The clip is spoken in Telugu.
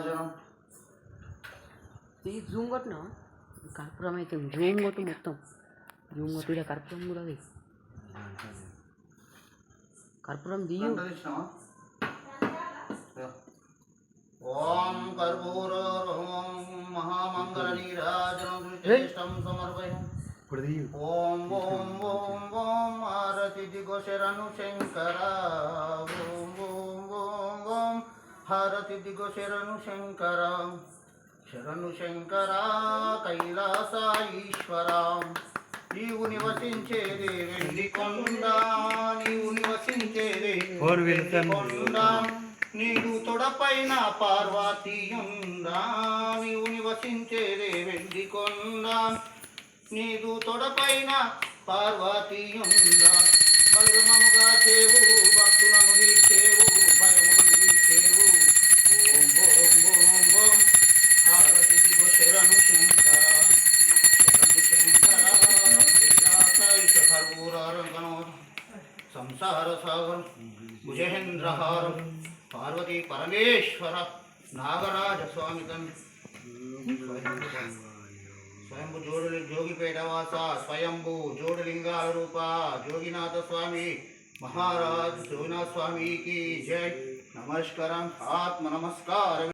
నీరాజనం ఈ జూమ్ కొట్టినా కర్పూరం అయితే జూమ్ కొట్టు మొత్తం జూమ్ కొట్టు ఇలా కర్పూరం కూడా అది కర్పూరం దియ్యు ఓం కర్పూర మహామంగళ నీరాజనం శ్రేష్టం సమర్పయామి. ఓం ఓం ఓం ఓం హారతి దిగో శరణు శంకర ఓం ఓం ఓం ఓం హారతి దిగో శరణు శంకర శరణు శంకర కైలాస ఈశ్వర నీవు నివసించేది వెండి కొండ నీవు నివసించేది కొండ నీవు తొడపైన పార్వతీయుండా నీవు నివసించేది వెండి కొండ నీదు తొడపైన పార్వతీయుండా బలమముగా చేవు భక్తులను వీచేవు భయమును వీచేవు ఓం ఓం ఓం ఓం హారతి దిగో శరణు శంకర శరణు శంకర కర్పూరారంగణో సంసార సాగరం భుజేంద్రహారం పార్వతీ పరమేశ్వర నాగరాజ స్వామి తండ్రి స్వయంభు జోగిపేట వాస స్వయంభు జోడులింగాల రూప జోగినాథ స్వామి మహారాజ్ జోగినాథ స్వామికి జై నమస్కారం ఆత్మ నమస్కారం.